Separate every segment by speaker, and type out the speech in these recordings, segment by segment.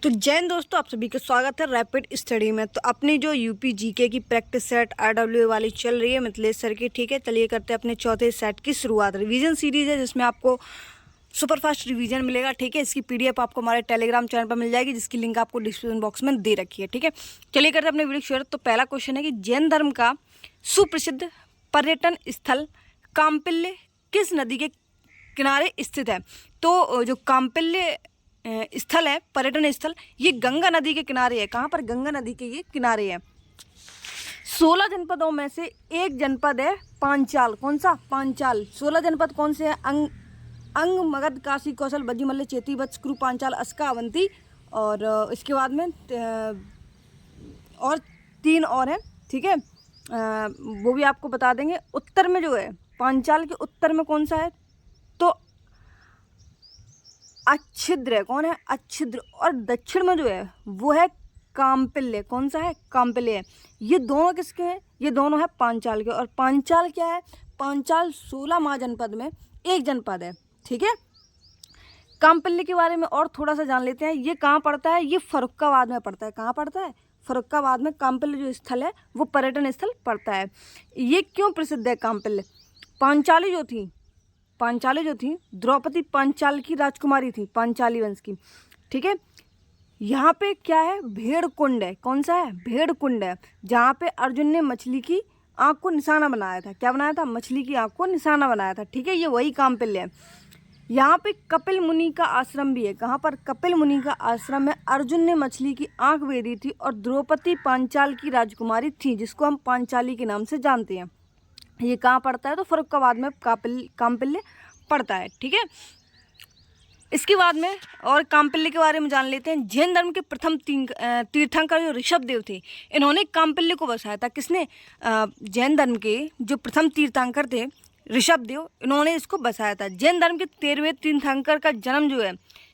Speaker 1: तो जैन दोस्तों, आप सभी का स्वागत है रैपिड स्टडी में। तो अपनी जो यूपी जीके की प्रैक्टिस सेट आरडब्ल्यू वाली चल रही है मिथिलेश सर की, ठीक है। चलिए करते हैं अपने चौथे सेट की शुरुआत। रिवीजन सीरीज है जिसमें आपको सुपरफास्ट रिवीजन मिलेगा, ठीक है। इसकी पीडीएफ आपको हमारे टेलीग्राम चैनल पर मिल जाएगी, जिसकी लिंक आपको डिस्क्रिप्शन बॉक्स में दे रखी है, ठीक है। चलिए करते हैं अपने वीडियो शुरू। तो पहला क्वेश्चन है कि जैन धर्म का सुप्रसिद्ध पर्यटन स्थल काम्पिल्य किस नदी के किनारे स्थित है? तो जो काम्पिल्य स्थल है, पर्यटन स्थल, ये गंगा नदी के किनारे है। कहाँ पर? गंगा नदी के ये किनारे है। 16 जनपदों में से एक जनपद है पांचाल। कौन सा? पांचाल। 16 जनपद कौन से हैं? अंग, मगध, काशी, कौशल, बजीमल्ल, चेती, वत्स, कुरु, पांचाल, अस्का, अवंती, और इसके बाद में और 3 और हैं, ठीक है। वो भी आपको बता देंगे। उत्तर में जो है, पांचाल के उत्तर में कौन सा है? तो अच्छिद्र है। कौन है? अच्छिद्र। और दक्षिण में जो है वो है काम्पिल्य। कौन सा है? काम्पिल्य है। ये दोनों किसके हैं? ये दोनों है पांचाल के। और पांचाल क्या है? पांचाल 16 महाजनपद में एक जनपद है, ठीक है। काम्पिल्य के बारे में और थोड़ा सा जान लेते हैं। ये कहाँ पड़ता है? ये फर्रुखाबाद में पड़ता है। कहाँ पड़ता है? फर्रुखाबाद में काम्पिल्य जो स्थल है वो पर्यटन स्थल पड़ता है। ये क्यों प्रसिद्ध है काम्पिल्य? पांचाली जो थी द्रौपदी पांचाल की राजकुमारी थी, पांचाली वंश की, ठीक है। यहाँ पे क्या है? भेड़ कुंड है। कौन सा है? भेड़ कुंड है, जहाँ पे अर्जुन ने मछली की आंख को निशाना बनाया था। क्या बनाया था? मछली की आंख को निशाना बनाया था, ठीक है। ये वही काम्पिल्य है। यहाँ पे कपिल मुनि का आश्रम भी है। कहाँ पर? कपिल मुनि का आश्रम है। अर्जुन ने मछली की आंख बेधी थी और द्रौपदी पांचाल की राजकुमारी थी, जिसको हम पांचाली के नाम से जानते हैं। ये कहाँ पड़ता है? तो फर्रुखाबाद में काम्पिल्य पड़ता है, ठीक है। इसके बाद में और काम्पिल्य के बारे में जान लेते हैं। जैन धर्म के प्रथम तीर्थंकर जो ऋषभ देव थे, इन्होंने काम्पिल्य को बसाया था। किसने? जैन धर्म के जो प्रथम तीर्थंकर थे ऋषभ देव, इन्होंने इसको बसाया था। जैन धर्म के 13वें तीर्थंकर का जन्म जो है,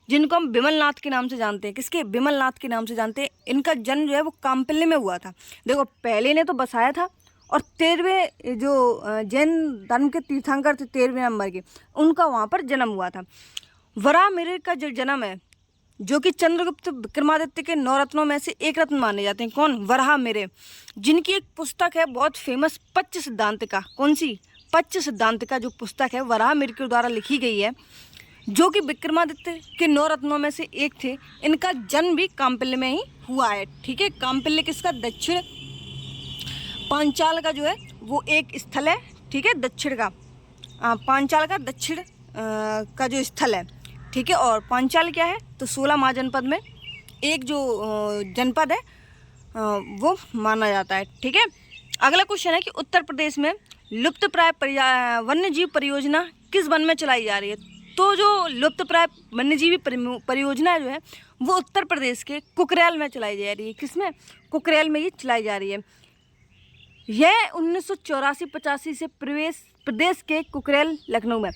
Speaker 1: जिनको हम बिमलनाथ के नाम से जानते हैं। किसके? बिमलनाथ के नाम से जानते हैं। इनका जन्म जो है वो काम्पिल्य में हुआ था। देखो, पहले ने तो बसाया था, और 13वें जो जैन धर्म के तीर्थंकर थे 13वें नंबर के, उनका वहाँ पर जन्म हुआ था। वराहमिहिर का जो जन्म है, जो कि चंद्रगुप्त विक्रमादित्य के 9 रत्नों में से एक रत्न माने जाते हैं। कौन? वराहमिहिर, जिनकी एक पुस्तक है बहुत फेमस, पच्च सिद्धांतिका। कौन सी? पच्च सिद्धांतिका जो पुस्तक है वराहमिहिर के द्वारा लिखी गई है, जो कि विक्रमादित्य के 9 रत्नों में से एक थे। इनका जन्म भी काम्पिल्य में ही हुआ है, ठीक है। काम्पिल्य किसका? दक्षिण पांचाल का जो है वो एक स्थल है, ठीक है, दक्षिण का। पांचाल का दक्षिण का जो स्थल है, ठीक है। और पांचाल क्या है? तो 16 महाजनपद में एक जो जनपद है वो माना जाता है, ठीक है। अगला क्वेश्चन है कि उत्तर प्रदेश में लुप्तप्राय वन्य जीव परियोजना किस वन में चलाई जा रही है? तो जो लुप्तप्राय वन्यजीवी परियोजना जो है वो उत्तर प्रदेश के कुकरेल में चलाई जा रही है। किसमें? कुकरेल में ये चलाई जा रही है। यह 1984-85 से प्रदेश के कुकरेल, लखनऊ में।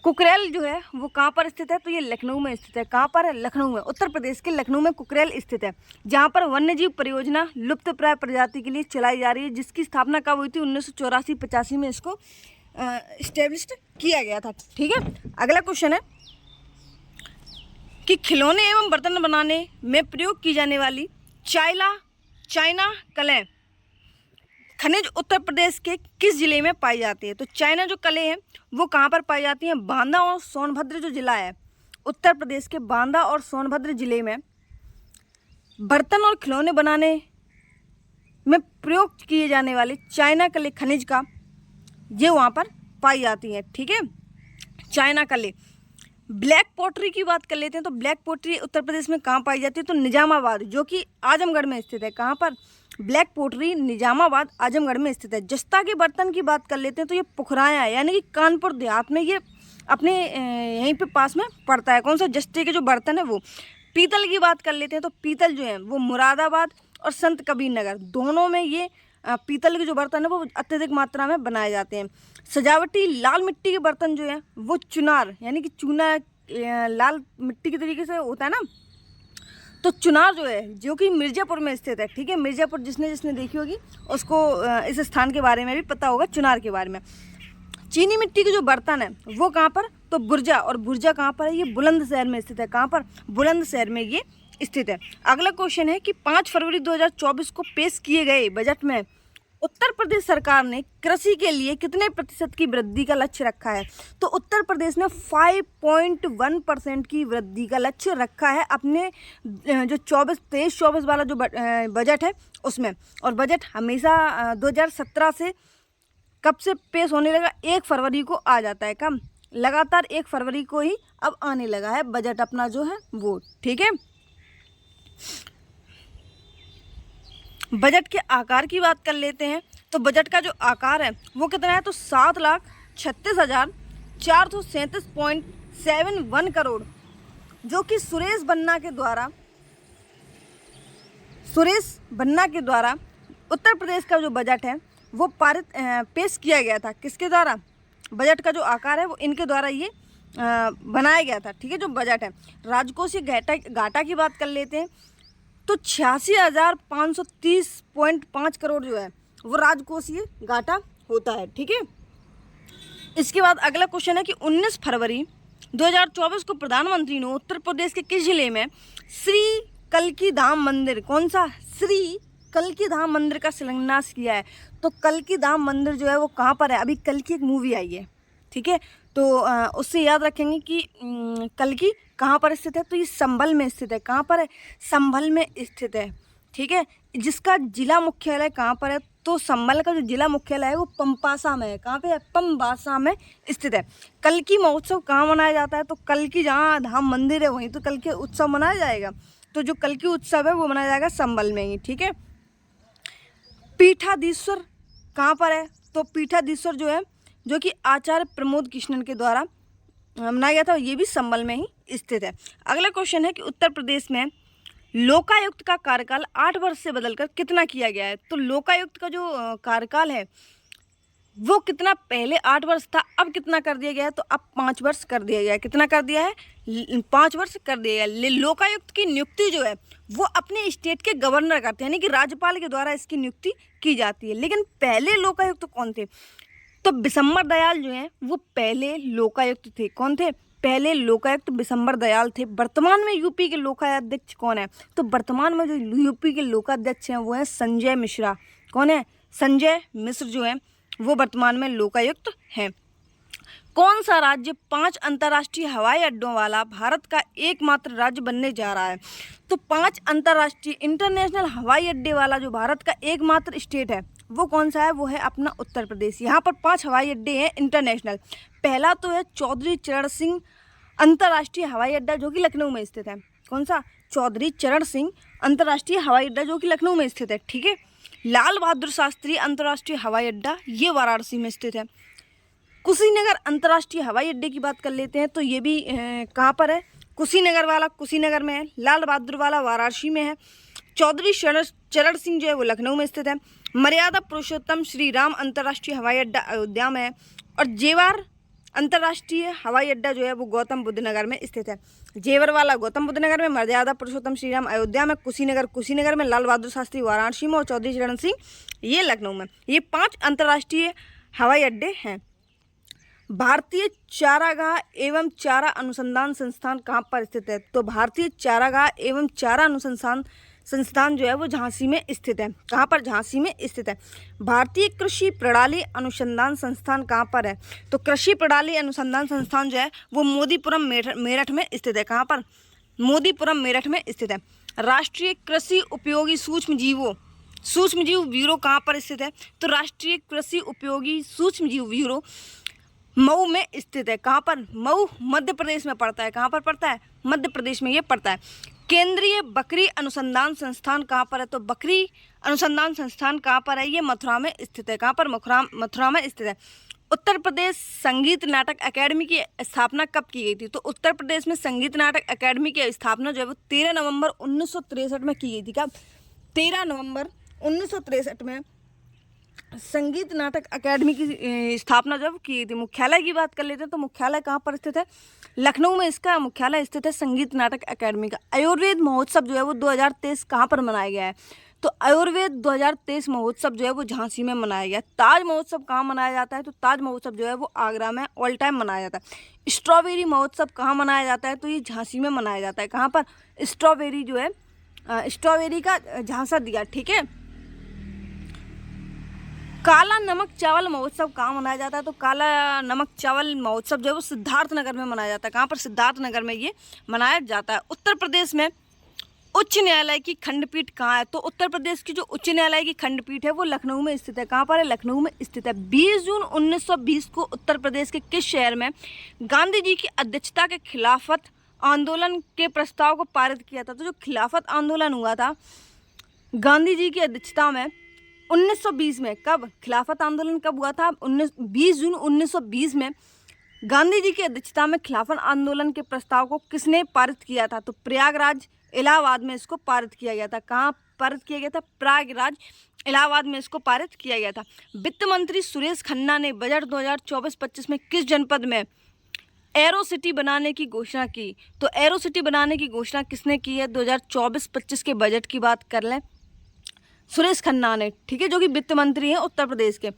Speaker 1: कुकरेल जो है वो कहाँ पर स्थित है? तो ये लखनऊ में स्थित है। कहाँ पर है? लखनऊ में। उत्तर प्रदेश के लखनऊ में कुकरेल स्थित है, जहाँ पर वन्यजीव परियोजना लुप्तप्राय प्रजाति के लिए चलाई जा रही है, जिसकी स्थापना कब हुई थी? 1984-85 में इसको इस्टेब्लिश्ड किया गया था, ठीक है। अगला क्वेश्चन है कि खिलौने एवं बर्तन बनाने में प्रयोग की जाने वाली चाइना कलें खनिज उत्तर प्रदेश के किस जिले में पाई जाती है? तो चाइना जो कलें हैं वो कहाँ पर पाई जाती हैं? बांदा और सोनभद्र जो जिला है, उत्तर प्रदेश के बांदा और सोनभद्र जिले में बर्तन और खिलौने बनाने में प्रयोग किए जाने वाले चाइना कले खनिज का ये वहाँ पर पाई जाती हैं, ठीक है। चाइना कले। ब्लैक पॉटरी की बात कर लेते हैं। तो ब्लैक पॉटरी उत्तर प्रदेश में कहाँ पाई जाती है? तो निजामाबाद, जो कि आजमगढ़ में स्थित है। कहाँ पर? ब्लैक पॉटरी निजामाबाद, आजमगढ़ में स्थित है। जस्ता के बर्तन की बात कर लेते हैं। तो ये पुखराया है, यानी कि कानपुर देहात में ये अपने यहीं पे पास में पड़ता है। कौन सा? जस्ते के जो बर्तन है वो। पीतल की बात कर लेते हैं। तो पीतल जो है वो मुरादाबाद और संत कबीर नगर, दोनों में ये पीतल के जो बर्तन है वो अत्यधिक मात्रा में बनाए जाते हैं। सजावटी लाल मिट्टी के बर्तन जो है वो चुनार, यानी कि चूना लाल मिट्टी के तरीके से होता है ना, तो चुनार जो है, जो कि मिर्ज़ापुर में स्थित है, ठीक है। मिर्ज़ापुर जिसने देखी होगी उसको इस स्थान के बारे में भी पता होगा, चुनार के बारे में। चीनी मिट्टी के जो बर्तन है वो कहाँ पर? तो बुर्जा। और बुर्जा कहाँ पर है? ये बुलंदशहर में स्थित है। कहाँ पर? बुलंदशहर में ये स्थित है। अगला क्वेश्चन है कि 5 फरवरी 2024 को पेश किए गए बजट में उत्तर प्रदेश सरकार ने कृषि के लिए कितने प्रतिशत की वृद्धि का लक्ष्य रखा है? तो उत्तर प्रदेश ने 5.1% की वृद्धि का लक्ष्य रखा है अपने जो 23-24 वाला जो बजट है उसमें। और बजट हमेशा 2017 से कब से पेश होने लगा? 1 फरवरी को आ जाता है। कम लगातार 1 फरवरी को ही अब आने लगा है बजट अपना जो है वो। ठीक है, बजट के आकार की बात कर लेते हैं। तो बजट का जो आकार है वो कितना है? तो 7,36,437.71 करोड़, जो कि सुरेश बन्ना के द्वारा उत्तर प्रदेश का जो बजट है वो पेश किया गया था। किसके द्वारा? बजट का जो आकार है वो इनके द्वारा ये बनाया गया था। ठीक है, जो बजट है। राजकोषीय घाटा की बात कर लेते हैं। तो 86,530.5 करोड़ जो है वो राजकोषीय घाटा होता है। ठीक है, इसके बाद अगला क्वेश्चन है कि 19 फरवरी 2024 को प्रधानमंत्री ने उत्तर प्रदेश के किस जिले में श्री कल्की धाम मंदिर, कौन सा? श्री कल्की धाम मंदिर का शिलान्यास किया है। तो कल्की धाम मंदिर जो है वो कहाँ पर है? अभी कल की एक मूवी आई है। ठीक है, तो उससे याद रखेंगे कि कल्की कहाँ पर स्थित है? तो ये संभल में स्थित है। कहाँ पर है? संभल में स्थित है। ठीक है, जिसका जिला मुख्यालय कहाँ पर है? तो संभल का जो जिला मुख्यालय है वो पंपासा में है। कहाँ पे है? पंबासा में स्थित है। कल्की महोत्सव कहाँ मनाया जाता है? तो कल्की जहाँ धाम मंदिर है वहीं तो कल्की उत्सव मनाया जाएगा। तो जो कल्की उत्सव है वो मनाया जाएगा संभल में ही। ठीक है, पीठाधीश्वर कहाँ पर है? तो पीठाधीश्वर जो है जो कि आचार्य प्रमोद कृष्णन के द्वारा मनाया गया था, ये भी संभल में ही स्थित है। अगला क्वेश्चन है कि उत्तर प्रदेश में लोकायुक्त का कार्यकाल 8 वर्ष से बदलकर कितना किया गया है? तो लोकायुक्त का जो कार्यकाल है वो कितना? पहले 8 वर्ष था, अब कितना कर दिया गया है? तो अब 5 वर्ष कर दिया गया है। कितना कर दिया है? 5 वर्ष कर दिया गया। लोकायुक्त की नियुक्ति जो है वो अपने स्टेट के गवर्नर करते हैं, यानी कि राज्यपाल के द्वारा इसकी नियुक्ति की जाती है। लेकिन पहले लोकायुक्त कौन थे? तो बिशंबर दयाल जो हैं वो पहले लोकायुक्त थे। कौन थे? पहले लोकायुक्त बिशंबर दयाल थे। वर्तमान में यूपी के लोकाध्यक्ष कौन है? तो वर्तमान में जो यूपी के लोकाध्यक्ष हैं वो हैं संजय मिश्रा। कौन है? संजय मिश्र जो है वो वर्तमान में लोकायुक्त हैं। कौन सा राज्य 5 अंतर्राष्ट्रीय हवाई अड्डों वाला भारत का एकमात्र राज्य बनने जा रहा है? तो 5 अंतर्राष्ट्रीय इंटरनेशनल हवाई अड्डे वाला जो भारत का एकमात्र स्टेट है वो कौन सा है? वो है अपना उत्तर प्रदेश। यहाँ पर 5 हवाई अड्डे हैं इंटरनेशनल। पहला तो है चौधरी चरण सिंह अंतर्राष्ट्रीय हवाई अड्डा जो कि लखनऊ में स्थित है। कौन सा? चौधरी चरण सिंह अंतर्राष्ट्रीय हवाई अड्डा जो कि लखनऊ में स्थित है। ठीक है, लाल बहादुर शास्त्री अंतर्राष्ट्रीय हवाई अड्डा ये वाराणसी में स्थित है। कुशीनगर अंतर्राष्ट्रीय हवाई अड्डे की बात कर लेते हैं। तो ये भी कहाँ पर है? कुशीनगर वाला कुशीनगर में है। लाल बहादुर वाला वाराणसी में है। चौधरी चरण सिंह जो है वो लखनऊ में स्थित है। मर्यादा पुरुषोत्तम श्री राम अंतर्राष्ट्रीय हवाई अड्डा अयोध्या में है। और जेवर अंतर्राष्ट्रीय हवाई अड्डा जो है वो गौतम बुद्ध नगर में स्थित है। जेवर वाला गौतम बुद्ध नगर में, मर्यादा पुरुषोत्तम श्री राम अयोध्या में, कुशीनगर में, लाल बहादुर शास्त्री वाराणसी में और चौधरी चरण सिंह ये लखनऊ में। ये 5 अंतर्राष्ट्रीय हवाई अड्डे हैं। भारतीय चारागाह एवं चारा अनुसंधान संस्थान कहाँ पर स्थित है? तो भारतीय चारागाह एवं चारा अनुसंधान संस्थान जो है वो झांसी में स्थित है। कहाँ पर? झांसी में स्थित है। भारतीय कृषि प्रणाली अनुसंधान संस्थान कहाँ पर है? तो कृषि प्रणाली अनुसंधान संस्थान जो है वो मोदीपुरम मेरठ में स्थित है। कहाँ पर? मोदीपुरम मेरठ में स्थित है। राष्ट्रीय कृषि उपयोगी सूक्ष्म जीव ब्यूरो कहाँ पर स्थित है? तो राष्ट्रीय कृषि उपयोगी सूक्ष्म जीव ब्यूरो मऊ में स्थित है। कहाँ पर? मऊ मध्य प्रदेश में पड़ता है। कहाँ पर पड़ता है? मध्य प्रदेश में ये पड़ता है। केंद्रीय बकरी अनुसंधान संस्थान कहाँ पर है? तो बकरी अनुसंधान संस्थान कहाँ पर है? ये मथुरा में स्थित है। कहाँ पर? मथुरा में स्थित है। उत्तर प्रदेश संगीत नाटक अकेडमी की स्थापना कब की गई थी? तो उत्तर प्रदेश में संगीत नाटक अकेडमी की स्थापना जो है वो 13 नवंबर 1963 में की गई थी। कब? 13 नवंबर 1963 में संगीत नाटक अकेडमी की स्थापना जब की गई थी। मुख्यालय की बात कर लेते हैं तो मुख्यालय कहाँ पर स्थित है? लखनऊ में इसका मुख्यालय स्थित है संगीत नाटक अकेडमी का। आयुर्वेद महोत्सव जो है वो 2023 कहाँ पर मनाया गया है? तो आयुर्वेद 2023 महोत्सव जो है वो झांसी में मनाया गया। ताज महोत्सव कहाँ मनाया जाता है? तो ताज महोत्सव जो है वो आगरा में ऑल टाइम मनाया जाता है। स्ट्रॉबेरी महोत्सव कहाँ मनाया जाता है? तो ये झांसी में मनाया जाता है। कहाँ पर? स्ट्रॉबेरी जो है, स्ट्रॉबेरी का झांसा दिया, ठीक है। काला नमक चावल महोत्सव कहाँ मनाया जाता है? तो काला नमक चावल महोत्सव जो है वो सिद्धार्थनगर में मनाया जाता है। कहाँ पर? सिद्धार्थनगर में ये मनाया जाता है। उत्तर प्रदेश में उच्च न्यायालय की खंडपीठ कहाँ है? तो उत्तर प्रदेश की जो उच्च न्यायालय की खंडपीठ है वो लखनऊ में स्थित है। कहाँ पर है? लखनऊ में स्थित है। 20 जून 1920 को उत्तर प्रदेश के किस शहर में गांधी जी की अध्यक्षता के खिलाफत आंदोलन के प्रस्ताव को पारित किया था? तो जो खिलाफत आंदोलन हुआ था गांधी जी की अध्यक्षता में 1920 में, कब खिलाफत आंदोलन कब हुआ था? 20 जून 1920 में गांधी जी की अध्यक्षता में खिलाफत आंदोलन के प्रस्ताव को किसने पारित किया था? तो प्रयागराज इलाहाबाद में इसको पारित किया गया था। कहाँ पारित किया गया था? प्रयागराज इलाहाबाद में इसको पारित किया गया था। वित्त मंत्री सुरेश खन्ना ने बजट 2024-25 में किस जनपद में एरो सिटी बनाने की घोषणा की? तो एरो सिटी बनाने की घोषणा किसने की है? 2024-25 के बजट की बात कर लें, सुरेश खन्ना ने, ठीक है, जो कि वित्त मंत्री हैं उत्तर प्रदेश के।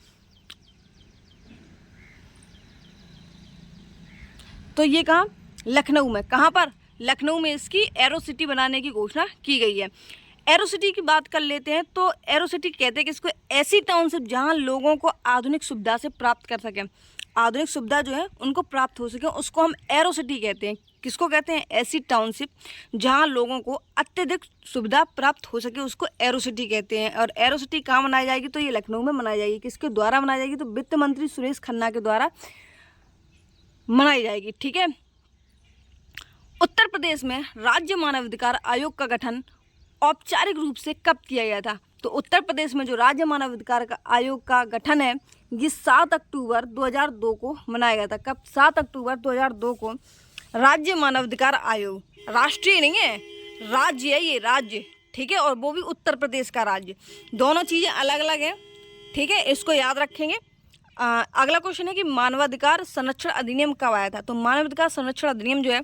Speaker 1: तो ये कहाँ? लखनऊ में। कहाँ पर? लखनऊ में इसकी एरो सिटी बनाने की घोषणा की गई है। एरो सिटी की बात कर लेते हैं। तो एरो सिटी कहते हैं कि इसको ऐसी टाउनशिप जहाँ लोगों को आधुनिक सुविधा से प्राप्त कर सकें, आधुनिक सुविधा जो है उनको प्राप्त हो सके, उसको हम एरो सिटी कहते हैं। किसको कहते हैं? ऐसी टाउनशिप जहाँ लोगों को अत्यधिक सुविधा प्राप्त हो सके, उसको एरो सिटी कहते हैं। और एरो सिटी कहाँ मनाई जाएगी? तो ये लखनऊ में मनाई जाएगी। किसके द्वारा मनाई जाएगी? तो वित्त मंत्री सुरेश खन्ना के द्वारा मनाई जाएगी, ठीक है। उत्तर प्रदेश में राज्य मानवाधिकार आयोग का गठन औपचारिक रूप से कब किया गया था? तो उत्तर प्रदेश में जो राज्य मानवाधिकार आयोग का गठन है ये 7 अक्टूबर 2002 को मनाया गया था। कब? 7 अक्टूबर 2002 को राज्य मानवाधिकार आयोग, राष्ट्रीय नहीं है, राज्य है ये, राज्य, ठीक है, और वो भी उत्तर प्रदेश का राज्य। दोनों चीज़ें अलग अलग हैं, ठीक है, इसको याद रखेंगे। अगला क्वेश्चन है कि मानवाधिकार संरक्षण अधिनियम कब आया था? तो मानवाधिकार संरक्षण अधिनियम जो है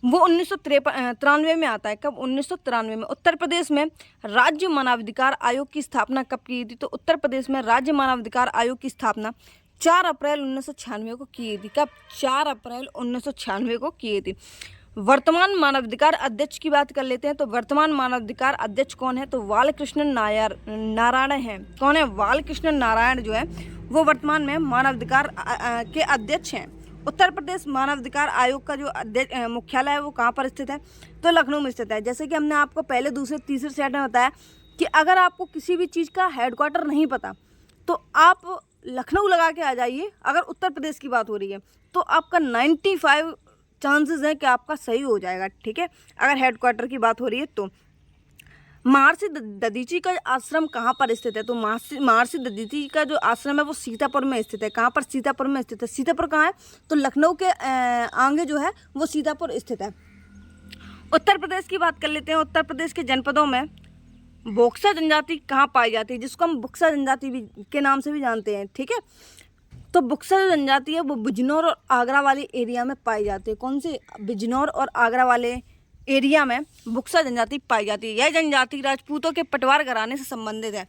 Speaker 1: वो 1993 में आता है। कब? 1993 में। उत्तर प्रदेश में राज्य मानवाधिकार आयोग की स्थापना कब की थी? तो उत्तर प्रदेश में राज्य मानवाधिकार आयोग की स्थापना 4 अप्रैल 1996 को की थी। कब? 4 अप्रैल 1996 को की थी। वर्तमान मानवाधिकार अध्यक्ष की बात कर लेते हैं। तो वर्तमान मानवाधिकार अध्यक्ष कौन है? तो बालकृष्ण नारायण हैं। कौन है? बालकृष्ण नारायण जो है वो वर्तमान में मानवाधिकार के अध्यक्ष हैं। उत्तर प्रदेश मानवाधिकार आयोग का जो मुख्यालय है वो कहाँ पर स्थित है? तो लखनऊ में स्थित है। जैसे कि हमने आपको पहले दूसरे तीसरे सेट में बताया कि अगर आपको किसी भी चीज़ का हेडक्वार्टर नहीं पता तो आप लखनऊ लगा के आ जाइए। अगर उत्तर प्रदेश की बात हो रही है तो आपका 95 चांसेस है कि आपका सही हो जाएगा, ठीक है, अगर हेडक्वार्टर की बात हो रही है तो। महर्षि दधीची का आश्रम कहाँ पर स्थित है? तो महर्षि दधीची का जो आश्रम है वो सीतापुर में स्थित है। कहाँ पर? सीतापुर में स्थित है। सीतापुर कहाँ है? तो लखनऊ के आगे जो है वो सीतापुर स्थित है। उत्तर प्रदेश की बात कर लेते हैं। उत्तर प्रदेश के जनपदों में बोक्सा जनजाति कहाँ पाई जाती है, जिसको हम बुक्सा जनजाति भी के नाम से भी जानते हैं, ठीक है। तो बुक्सा जो जनजाति है वो बिजनौर और आगरा वाले एरिया में पाई जाती है। कौन से? बिजनौर और आगरा वाले एरिया में बुक्सा जनजाति पाई जाती है। यह जनजाति राजपूतों के पटवार घराने से संबंधित है।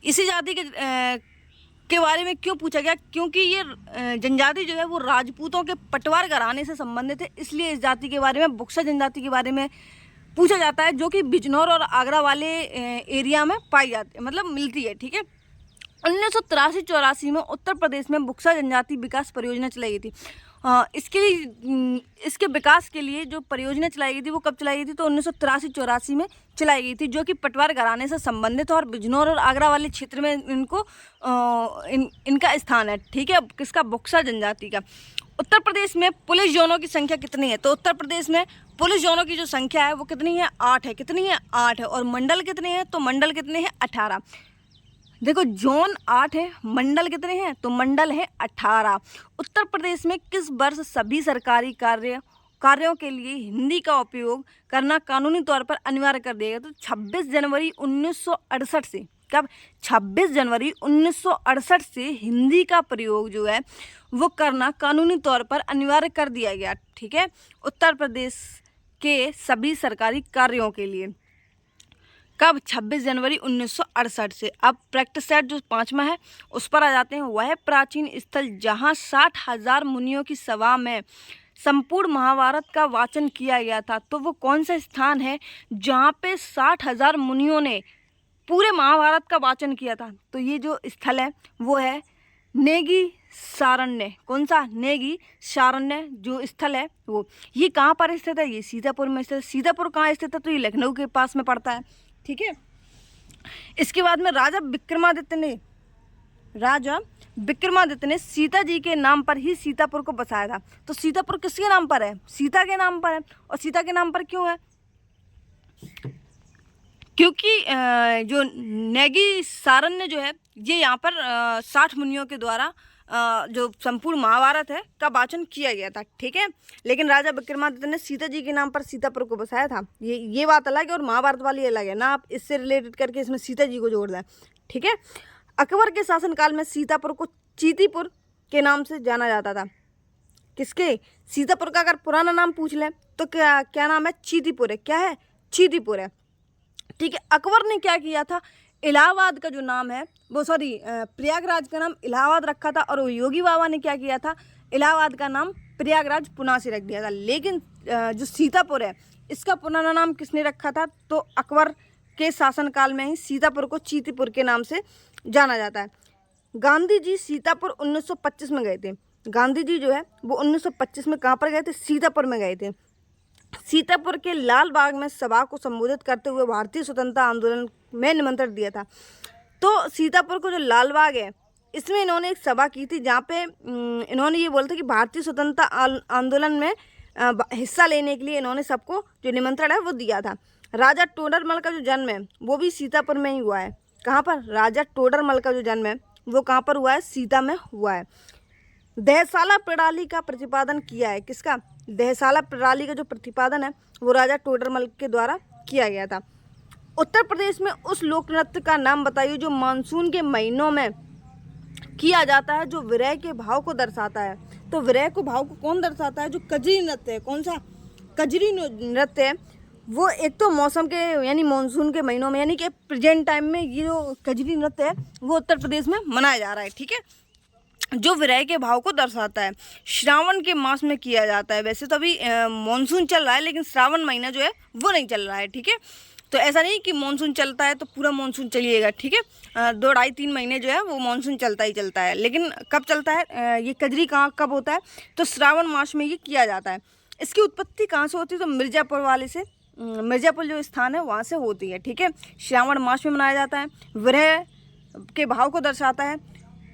Speaker 1: इसी जाति के बारे में क्यों पूछा गया? क्योंकि ये जनजाति जो है वो राजपूतों के पटवार घराने से संबंधित है, इसलिए इस जाति के बारे में, बुक्सा जनजाति के बारे में पूछा जाता है, जो कि बिजनौर और आगरा वाले एरिया में पाई जाती है, मतलब मिलती है, ठीक है। 1983-84 में उत्तर प्रदेश में बुक्सा जनजाति विकास परियोजना चलाई गई थी। इसके विकास के लिए जो परियोजना चलाई गई थी वो कब चलाई गई थी? तो 1983-84 में चलाई गई थी, जो कि पटवार घराने से संबंधित है और बिजनौर और आगरा वाले क्षेत्र में इनका स्थान है, ठीक है, किसका? बुक्सा जनजाति का। उत्तर प्रदेश में पुलिस जोनों की संख्या कितनी है? तो उत्तर प्रदेश में पुलिस जोनों की जो संख्या है वो कितनी है? 8 है। कितनी है? 8 है। और मंडल कितने हैं? तो मंडल कितने हैं? 18। देखो, जोन 8 है, मंडल कितने हैं? तो मंडल है 18। उत्तर प्रदेश में किस वर्ष सभी सरकारी कार्यों के लिए हिंदी का उपयोग करना कानूनी तौर पर अनिवार्य कर दिया गया? तो 26 जनवरी 1968 से। कब? 26 जनवरी 1968 से हिंदी का प्रयोग जो है वो करना कानूनी तौर पर अनिवार्य कर दिया गया, ठीक है, उत्तर प्रदेश के सभी सरकारी कार्यों के लिए। कब? 26 जनवरी 1968 से। अब प्रैक्टिस सेट जो 5वां है उस पर आ जाते हैं। वह प्राचीन स्थल जहाँ 60,000 मुनियों की सभा में संपूर्ण महाभारत का वाचन किया गया था, तो वो कौन सा स्थान है जहाँ पे 60,000 मुनियों ने पूरे महाभारत का वाचन किया था? तो ये जो स्थल है वो है नेगी सारण्य। कौन सा? नेगी सारण्य जो स्थल है वो। ये कहाँ पर स्थित है? ये सीतापुर में स्थित है। सीतापुर कहाँ स्थित है? तो ये लखनऊ के पास में पड़ता है। ठीक है। इसके बाद में राजा विक्रमादित्य ने सीता जी के नाम पर ही सीतापुर को बसाया था। तो सीतापुर किसके नाम पर है? सीता के नाम पर है। और सीता के नाम पर क्यों है? क्योंकि जो नेगी सारण्य जो है ये यहाँ पर 60 मुनियों के द्वारा जो संपूर्ण महाभारत है का वाचन किया गया था। ठीक है। लेकिन राजा विक्रमादित्य ने सीता जी के नाम पर सीतापुर को बसाया था। ये बात अलग है और महाभारत वाली अलग है ना। आप इससे रिलेटेड करके इसमें सीता जी को जोड़ दें। ठीक है। अकबर के शासनकाल में सीतापुर को चीतीपुर के नाम से जाना जाता था। किसके? सीतापुर का अगर पुराना नाम पूछ लें तो क्या नाम है? चीतीपुर है। क्या है? चीतीपुर है। ठीक है। अकबर ने क्या किया था? इलाहाबाद का जो नाम है वो प्रयागराज का नाम इलाहाबाद रखा था। और योगी बाबा ने क्या किया था? इलाहाबाद का नाम प्रयागराज पुणे से रख दिया था। लेकिन जो सीतापुर है इसका पुराना नाम किसने रखा था? तो अकबर के शासनकाल में ही सीतापुर को चीतीपुर के नाम से जाना जाता है। गांधी जी सीतापुर 1925 में गए थे। गांधी जी जो है वो 1925 में कहाँ पर गए थे? सीतापुर में गए थे। सीतापुर के लाल बाग में सभा को संबोधित करते हुए भारतीय स्वतंत्रता आंदोलन में निमंत्रण दिया था। तो सीतापुर को जो लाल बाग है इसमें इन्होंने एक सभा की थी जहाँ पे इन्होंने ये बोला था कि भारतीय स्वतंत्रता आंदोलन में हिस्सा लेने के लिए इन्होंने सबको जो निमंत्रण है वो दिया था। राजा टोडरमल का जो जन्म है वो भी सीतापुर में ही हुआ है। कहाँ पर? राजा टोडरमल का जो जन्म है वो कहाँ पर हुआ है? सीता में हुआ है। दहसाला प्रणाली का प्रतिपादन किया है। किसका? दहसाला प्रणाली का जो प्रतिपादन है वो राजा टोडरमल के द्वारा किया गया था। उत्तर प्रदेश में उस लोक नृत्य का नाम बताइए जो मानसून के महीनों में किया जाता है, जो विरह के भाव को दर्शाता है। तो विरह को भाव को कौन दर्शाता है? जो कजरी नृत्य है। कौन सा? कजरी नृत्य है वो एक तो मौसम के यानी मानसून के महीनों में यानी कि प्रेजेंट टाइम में ये जो कजरी नृत्य है वो उत्तर प्रदेश में मनाया जा रहा है। ठीक है। जो विरह के भाव को दर्शाता है। श्रावण के मास में किया जाता है। वैसे तो अभी मानसून चल रहा है लेकिन श्रावण महीना जो है वो नहीं चल रहा है। ठीक है। तो ऐसा नहीं कि मानसून चलता है तो पूरा मानसून चलिएगा। ठीक है। 2 ढाई 3 महीने जो है वो मानसून चलता ही चलता है। लेकिन कब चलता है ये कजरी कब होता है? तो श्रावण मास में ये किया जाता है। इसकी उत्पत्ति कहाँ से होती है? तो मिर्ज़ापुर वाले से, मिर्ज़ापुर जो स्थान है वहाँ से होती है। ठीक है। श्रावण मास में मनाया जाता है। विरह के भाव को दर्शाता है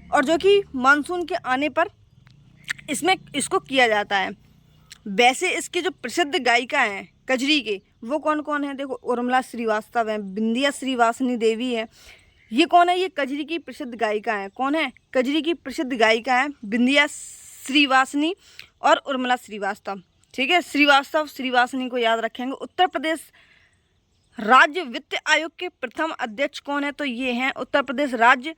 Speaker 1: और जो कि मानसून के आने पर इसको किया जाता है। वैसे इसके जो प्रसिद्ध गायिका हैं कजरी के वो कौन कौन है? देखो, उर्मिला श्रीवास्तव है, बिंदिया श्रीवासनी देवी है। ये कौन है? ये कजरी की प्रसिद्ध गायिका है। कौन है? कजरी की प्रसिद्ध गायिका है बिंदिया श्रीवासनी और उर्मिला श्रीवास्तव। ठीक है। श्रीवासनी को याद रखेंगे। उत्तर प्रदेश राज्य वित्त आयोग के प्रथम अध्यक्ष कौन है? तो ये हैं उत्तर प्रदेश राज्य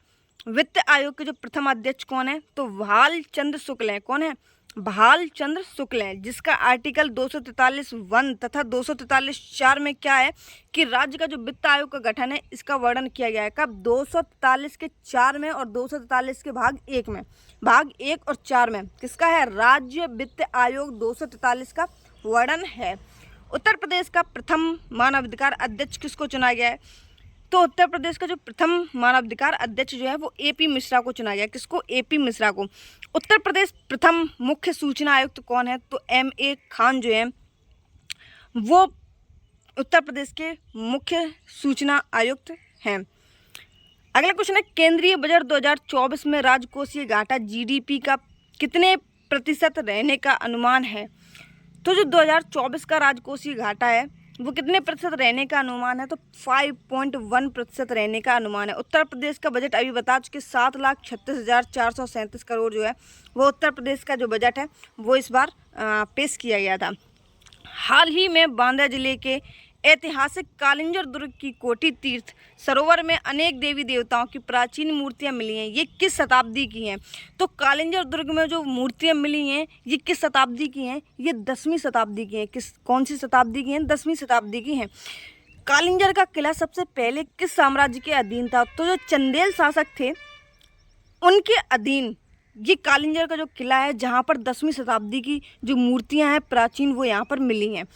Speaker 1: वित्त आयोग के जो प्रथम अध्यक्ष कौन है? तो भालचंद्र शुक्ल हैं। कौन है? भालचंद्र शुक्ल हैं। जिसका आर्टिकल 243(1) तथा 243(4) में क्या है कि राज्य का जो वित्त आयोग का गठन है इसका वर्णन किया गया है। कब? 243 के 4 में और 243 के भाग 1 में। भाग 1 और 4 में किसका है? राज्य वित्त आयोग 243 का वर्णन है। उत्तर प्रदेश का प्रथम मानवाधिकार अध्यक्ष किसको चुना गया है? तो उत्तर प्रदेश का जो प्रथम मानवाधिकार अध्यक्ष जो है वो AP मिश्रा को चुना गया। किसको? AP मिश्रा को। उत्तर प्रदेश प्रथम मुख्य सूचना आयुक्त कौन है? तो MA खान जो है वो उत्तर प्रदेश के मुख्य सूचना आयुक्त हैं। अगला क्वेश्चन है, केंद्रीय बजट 2024 में राजकोषीय घाटा GDP का कितने प्रतिशत रहने का अनुमान है? तो जो 2024 का राजकोषीय घाटा है वो कितने प्रतिशत रहने का अनुमान है? तो 5.1% रहने का अनुमान है। उत्तर प्रदेश का बजट अभी बता चुके 7,36,437 करोड़ जो है वो उत्तर प्रदेश का जो बजट है वो इस बार पेश किया गया था। हाल ही में बांदा जिले के ऐतिहासिक कालिंजर दुर्ग की कोटि तीर्थ सरोवर में अनेक देवी देवताओं की प्राचीन मूर्तियां मिली हैं। ये किस शताब्दी की हैं? तो कालिंजर दुर्ग में जो मूर्तियां मिली हैं ये किस शताब्दी की हैं? ये 10वीं शताब्दी की हैं। कौन सी शताब्दी की हैं? 10वीं शताब्दी की हैं। कालिंजर का किला सबसे पहले किस साम्राज्य के अधीन था? तो जो चंदेल शासक थे उनके अधीन ये कालिंजर का जो किला है, जहाँ पर 10वीं शताब्दी की जो मूर्तियाँ हैं प्राचीन, वो यहाँ पर मिली हैं।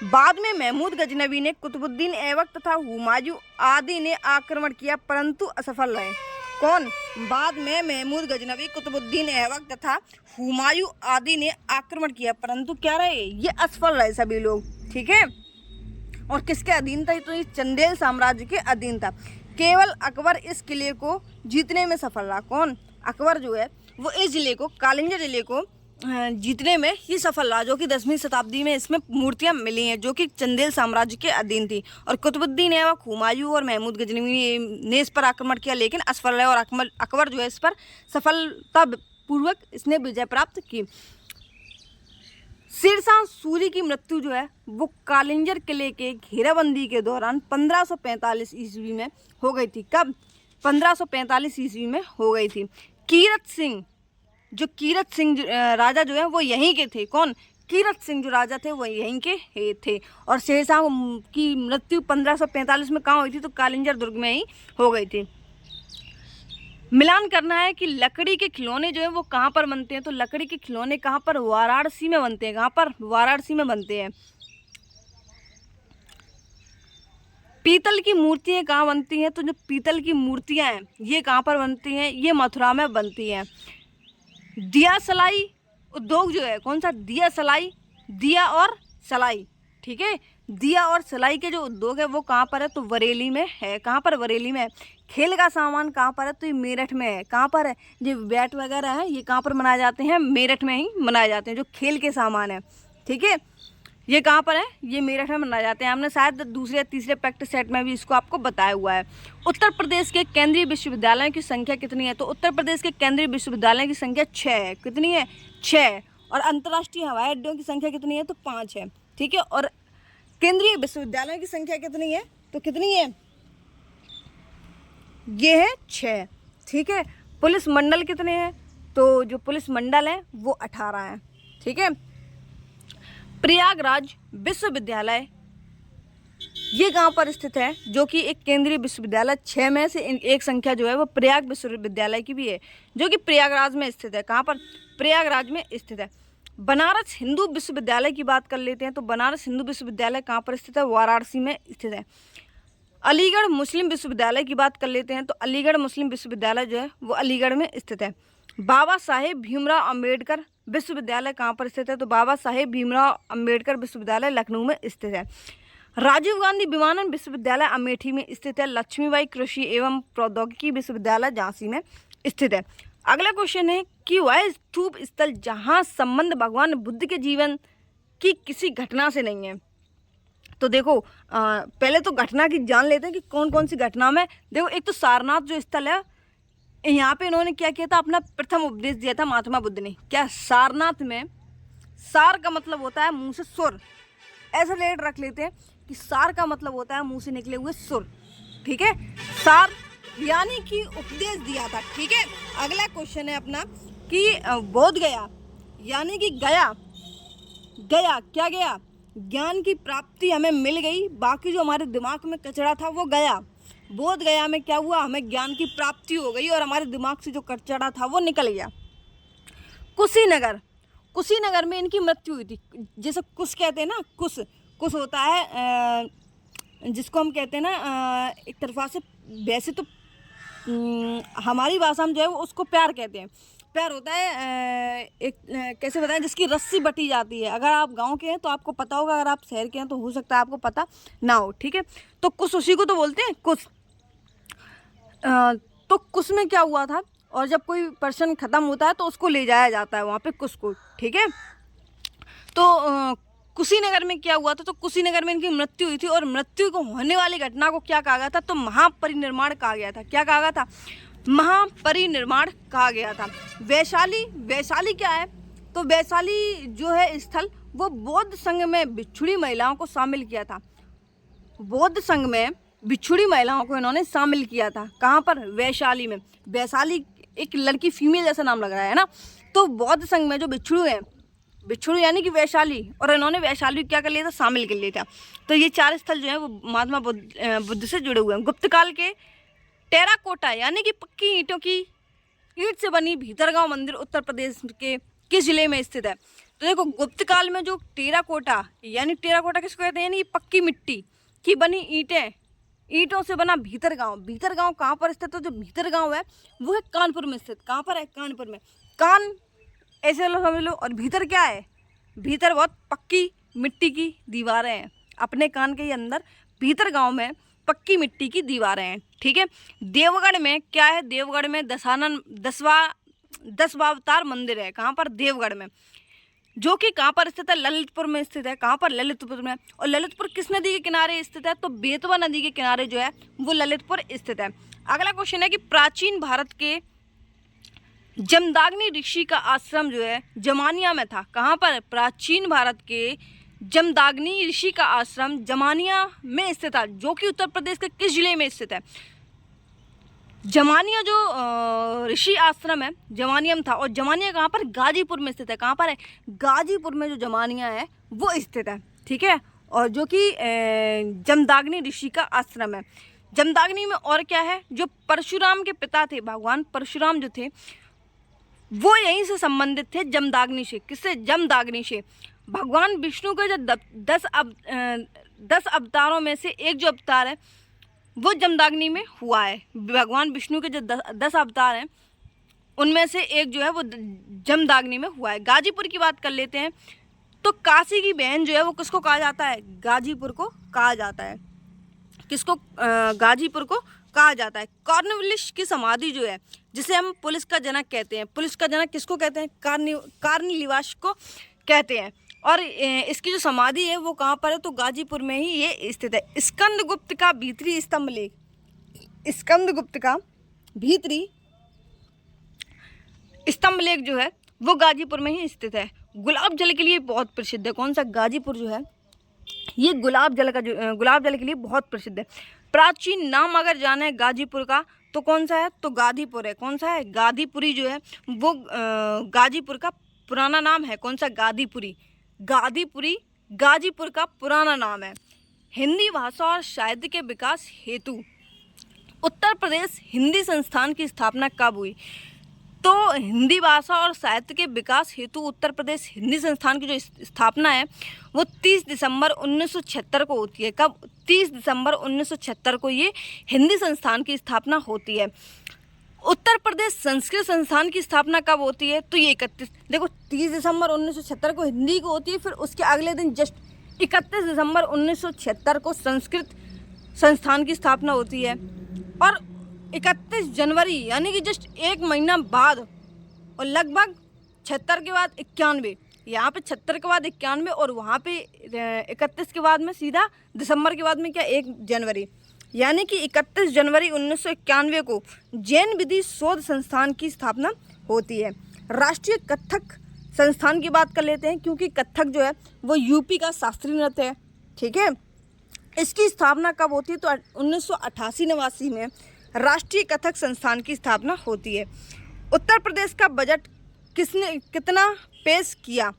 Speaker 1: बाद में महमूद गजनवी ने कुतुबुद्दीन ऐबक तथा हुमायूं आदि ने आक्रमण किया परंतु असफल रहे। कौन? बाद में महमूद गजनवी, कुतुबुद्दीन ऐबक तथा हुमायूं आदि ने आक्रमण किया परंतु क्या रहे? ये असफल रहे सभी लोग। ठीक है। और किसके अधीन था? तो ये चंदेल साम्राज्य के अधीन था। केवल अकबर इस किले को जीतने में सफल रहा। कौन? अकबर जो है वो इस जिले को, कालिंजर जिले को जीतने में ही सफल रहा, जो कि 10वीं शताब्दी में इसमें मूर्तियां मिली हैं जो कि चंदेल साम्राज्य के अधीन थी। और कुतुबुद्दीन ऐबक, हुमायूं और महमूद गजनवी ने इस पर आक्रमण किया लेकिन असफल रहे और अकबर जो है इस पर सफलता पूर्वक इसने विजय प्राप्त की। शेरशाह सूरी की मृत्यु जो है वो कालिंजर किले के घेराबंदी के दौरान 1545 ईस्वी में हो गई थी। कब? 1545 ईस्वी में हो गई थी। कीरत सिंह राजा जो है वो यहीं के थे। कौन? कीरत सिंह जो राजा थे वो यहीं के थे। और शेरशाह की मृत्यु 1545 में कहाँ हुई थी? तो कालिंजर दुर्ग में ही हो गई थी। मिलान करना है कि लकड़ी के खिलौने जो है वो कहाँ पर बनते हैं? तो लकड़ी के खिलौने कहाँ पर? वाराणसी में बनते हैं। कहाँ पर? वाराणसी में बनते हैं। पीतल की मूर्तियाँ कहाँ बनती हैं? तो जो पीतल की मूर्तियाँ हैं ये कहाँ पर बनती हैं? ये मथुरा में बनती हैं। दिया सलाई उद्योग जो है, कौन सा? दिया सलाई, दिया और सलाई। ठीक है। दिया और सलाई के जो उद्योग है वो कहाँ पर है? तो बरेली में है। कहाँ पर? बरेली में है। खेल का सामान कहाँ पर है? तो ये मेरठ में है। कहाँ पर है? ये बैट वगैरह है ये कहाँ पर बनाए जाते हैं? मेरठ में ही बनाए जाते हैं। जो खेल के सामान है, ठीक है, ये कहाँ पर है? ये मेरठ में बनाए जाते हैं। हमने शायद दूसरे या तीसरे प्रैक्टिस सेट में भी इसको आपको बताया हुआ है। उत्तर प्रदेश के केंद्रीय विश्वविद्यालयों की संख्या कितनी है? तो उत्तर प्रदेश के केंद्रीय विश्वविद्यालयों की संख्या 6 है। कितनी है? 6। और अंतर्राष्ट्रीय हवाई अड्डों की संख्या कितनी है? तो 5 है। ठीक है। और केंद्रीय विश्वविद्यालयों की संख्या कितनी है? तो कितनी है? ये है 6। ठीक है। पुलिस मंडल कितने हैं? तो जो पुलिस मंडल है वो 18 हैं। ठीक है। प्रयागराज विश्वविद्यालय ये कहाँ पर स्थित है? जो कि एक केंद्रीय विश्वविद्यालय 6 में से एक संख्या जो है वो प्रयाग विश्वविद्यालय की भी है, जो कि प्रयागराज में स्थित है। कहाँ पर? प्रयागराज में स्थित है। बनारस हिंदू विश्वविद्यालय की बात कर लेते हैं। तो बनारस हिंदू विश्वविद्यालय कहाँ पर स्थित है? वाराणसी में स्थित है। अलीगढ़ मुस्लिम विश्वविद्यालय की बात कर लेते हैं। तो अलीगढ़ मुस्लिम विश्वविद्यालय जो है वो अलीगढ़ में स्थित है। बाबा साहेब भीमराव अंबेडकर विश्वविद्यालय कहाँ पर स्थित है? तो बाबा साहेब भीमराव अंबेडकर विश्वविद्यालय लखनऊ में स्थित है। राजीव गांधी विमानन विश्वविद्यालय अमेठी में स्थित है। लक्ष्मीबाई कृषि एवं प्रौद्योगिकी विश्वविद्यालय झांसी में स्थित है। अगला क्वेश्चन है कि वह स्तूप स्थल जहाँ संबंध भगवान बुद्ध के जीवन की किसी घटना से नहीं है। तो देखो पहले तो घटना की जान लेते हैं कि कौन कौन सी घटना में। देखो एक तो सारनाथ जो स्थल है, यहाँ पे इन्होंने क्या किया था? अपना प्रथम उपदेश दिया था महात्मा बुद्ध ने। क्या? सारनाथ में, सार का मतलब होता है मुंह से सुर। ऐसा लेट रख लेते हैं कि सार का मतलब होता है मुंह से निकले हुए सुर। ठीक है। सार यानी कि उपदेश दिया था। ठीक है। अगला क्वेश्चन है अपना कि बोध गया यानी कि गया क्या गया? ज्ञान की प्राप्ति हमें मिल गई, बाकी जो हमारे दिमाग में कचरा था वो गया। बोध गया में क्या हुआ? हमें ज्ञान की प्राप्ति हो गई और हमारे दिमाग से जो कचरा था वो निकल गया। कुशीनगर में इनकी मृत्यु हुई थी। जैसे कुश कहते हैं ना, कुश होता है जिसको हम कहते हैं ना एक तरफा से, वैसे तो हमारी भाषा में जो है वो उसको प्यार कहते हैं। प्यार होता है एक कैसे बताएं, जिसकी रस्सी बटी जाती है। अगर आप गांव के हैं तो आपको पता होगा, अगर आप शहर के हैं तो हो सकता है आपको पता ना हो। ठीक है। तो कुश उसी को तो बोलते हैं कुश। तो कुश में क्या हुआ था? और जब कोई पर्सन ख़त्म होता है तो उसको ले जाया जाता है वहाँ पे कुश को। ठीक है। तो कुशीनगर में क्या हुआ था? तो कुशीनगर में इनकी मृत्यु हुई थी और मृत्यु को होने वाली घटना को क्या कहा गया था? तो महापरिनिर्वाण कहा गया था। क्या कहा गया था? महापरिनिर्वाण कहा गया था। वैशाली क्या है? तो वैशाली जो है स्थल वो बौद्ध संघ में बिछुड़ी महिलाओं को शामिल किया था। बौद्ध संघ में बिछुड़ी महिलाओं को इन्होंने शामिल किया था। कहाँ पर? वैशाली में। वैशाली एक लड़की फीमेल जैसा नाम लग रहा है ना। तो बौद्ध संघ में जो बिच्छू हैं बिच्छू यानी कि वैशाली, और इन्होंने वैशाली क्या कर लिया था, शामिल कर लिया था। तो ये 4 स्थल जो है वो महात्मा बुद्ध से जुड़े हुए हैं। गुप्त काल के टेराकोटा यानी कि पक्की ईंटों की ईंट से बनी भीतरगांव मंदिर उत्तर प्रदेश के किस जिले में स्थित है? तो देखो, गुप्त काल में जो टेराकोटा यानी टेराकोटा किसको कहते हैं, यानी पक्की मिट्टी की बनी ईंटें, ईंटों से बना भीतरगांव। भीतरगांव कहाँ पर स्थित है? तो जो भीतरगांव है वो है कानपुर में स्थित। कहाँ पर है? कानपुर में। कान ऐसे लो समझ लो, और भीतर क्या है? भीतर बहुत पक्की मिट्टी की दीवारें हैं। अपने कान के ही अंदर भीतरगांव में पक्की मिट्टी की दीवारें हैं। ठीक है। देवगढ़ में क्या है? देवगढ़ में दशावतार मंदिर है। कहाँ पर? देवगढ़ में, जो कि कहाँ पर स्थित है? ललितपुर में स्थित है। कहाँ पर? ललितपुर में। और ललितपुर किस नदी के किनारे स्थित है? तो बेतवा नदी के किनारे जो है वो ललितपुर स्थित है। अगला क्वेश्चन है कि प्राचीन भारत के जमदाग्नि ऋषि का आश्रम जो है जमानिया में था। कहाँ पर? प्राचीन भारत के जमदाग्नि ऋषि का आश्रम जमानिया में स्थित था, जो कि उत्तर प्रदेश के किस जिले में स्थित है? जमानिया जो ऋषि आश्रम है जमानिया में था, और जमानिया कहाँ पर? गाजीपुर में स्थित है। कहाँ पर है? गाजीपुर में जो जमानिया है वो स्थित है। ठीक है। और जो कि जमदाग्नि ऋषि का आश्रम है। जमदाग्नि में और क्या है? जो परशुराम के पिता थे, भगवान परशुराम जो थे वो यहीं से संबंधित थे, जमदाग्नि से। किससे? जमदाग्नि से। भगवान विष्णु के जो 10 अवतारों में से एक जो अवतार है वो जमदाग्नि में हुआ है। भगवान विष्णु के जो 10 अवतार हैं उनमें से एक जो है वो जमदाग्नि में हुआ है। गाजीपुर की बात कर लेते हैं। तो काशी की बहन जो है वो किसको कहा जाता है? गाजीपुर को कहा जाता है। किसको? गाजीपुर को कहा जाता है। कॉर्नवालिस की समाधि जो है, जिसे हम पुलिस का जनक कहते हैं, पुलिस का जनक किसको कहते हैं? कॉर्नवालिस को कहते हैं। और इसकी जो समाधि है वो कहाँ पर है? तो गाजीपुर में ही ये स्थित है। स्कंदगुप्त का भीतरी स्तंभ लेख, स्कंदगुप्त का भीतरी स्तंभ लेख जो है वो गाजीपुर में ही स्थित है। गुलाब जल के लिए बहुत प्रसिद्ध है। कौन सा? गाजीपुर जो है ये गुलाब जल के लिए बहुत प्रसिद्ध है। प्राचीन नाम अगर जाने गाजीपुर का तो कौन सा है? तो गादीपुर है। कौन सा है? गादीपुरी जो है वो गाजीपुर का पुराना नाम है। कौन सा? गादीपुरी। गादीपुरी गाजीपुर का पुराना नाम है। हिंदी भाषा और साहित्य के विकास हेतु उत्तर प्रदेश हिंदी संस्थान की स्थापना कब हुई? तो हिंदी भाषा और साहित्य के विकास हेतु उत्तर प्रदेश हिंदी संस्थान की जो स्थापना है वो 30 दिसंबर 1976 को होती है। कब? 30 दिसंबर 1976 को ये हिंदी संस्थान की स्थापना होती है। उत्तर प्रदेश संस्कृत संस्थान की स्थापना कब होती है? तो ये 31, देखो 30 दिसंबर 1976 को हिंदी को होती है, फिर उसके अगले दिन जस्ट 31 दिसंबर 1976 को संस्कृत संस्थान की स्थापना होती है। और 31 जनवरी यानी कि जस्ट एक महीना बाद, और लगभग 76 के बाद 91, यहाँ पे 76 के बाद 91 और वहाँ पे 31 के बाद में सीधा दिसंबर के बाद में क्या? 1 जनवरी, यानी कि 31 जनवरी 1991 को जैन विधि शोध संस्थान की स्थापना होती है। राष्ट्रीय कथक संस्थान की बात कर लेते हैं, क्योंकि कथक जो है वो यूपी का शास्त्रीय नृत्य है। ठीक है। इसकी स्थापना कब होती है? तो 1988-89 में राष्ट्रीय कथक संस्थान की स्थापना होती है। उत्तर प्रदेश का बजट किसने कितना पेश किया?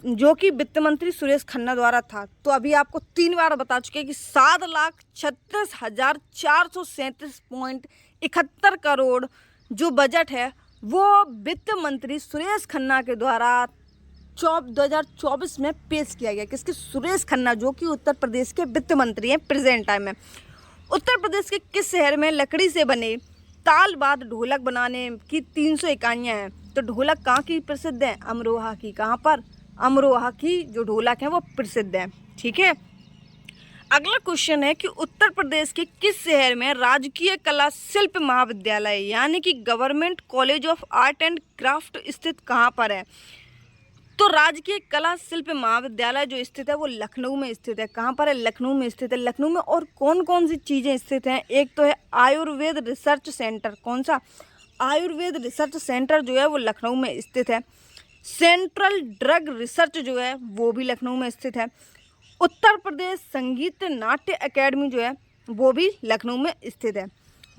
Speaker 1: जो कि वित्त मंत्री सुरेश खन्ना द्वारा था। तो अभी आपको 3 बार बता चुके हैं कि 7,36,437.71 करोड़ जो बजट है वो वित्त मंत्री सुरेश खन्ना के द्वारा 2024 में पेश किया गया। किसके? सुरेश खन्ना, जो कि उत्तर प्रदेश के वित्त मंत्री हैं प्रेजेंट टाइम में। उत्तर प्रदेश के किस शहर में लकड़ी से बने तालवाद ढोलक बनाने की 300 इकाइयाँ हैं? तो ढोलक कहाँ की प्रसिद्ध है? अमरोहा की। कहाँ पर? अमरोहा की जो ढोलक है वो प्रसिद्ध है। ठीक है। अगला क्वेश्चन है कि उत्तर प्रदेश के किस शहर में राजकीय कला शिल्प महाविद्यालय यानी कि government college of art and craft स्थित कहाँ पर है? तो राजकीय कला शिल्प महाविद्यालय जो स्थित है वो लखनऊ में स्थित है। कहाँ पर है? लखनऊ में स्थित है। लखनऊ में और कौन कौन सी चीज़ें स्थित हैं? एक तो है आयुर्वेद रिसर्च सेंटर। कौन सा? आयुर्वेद रिसर्च सेंटर जो है वो लखनऊ में स्थित है। सेंट्रल ड्रग रिसर्च जो है वो भी लखनऊ में स्थित है। उत्तर प्रदेश संगीत नाट्य अकेडमी जो है वो भी लखनऊ में स्थित है।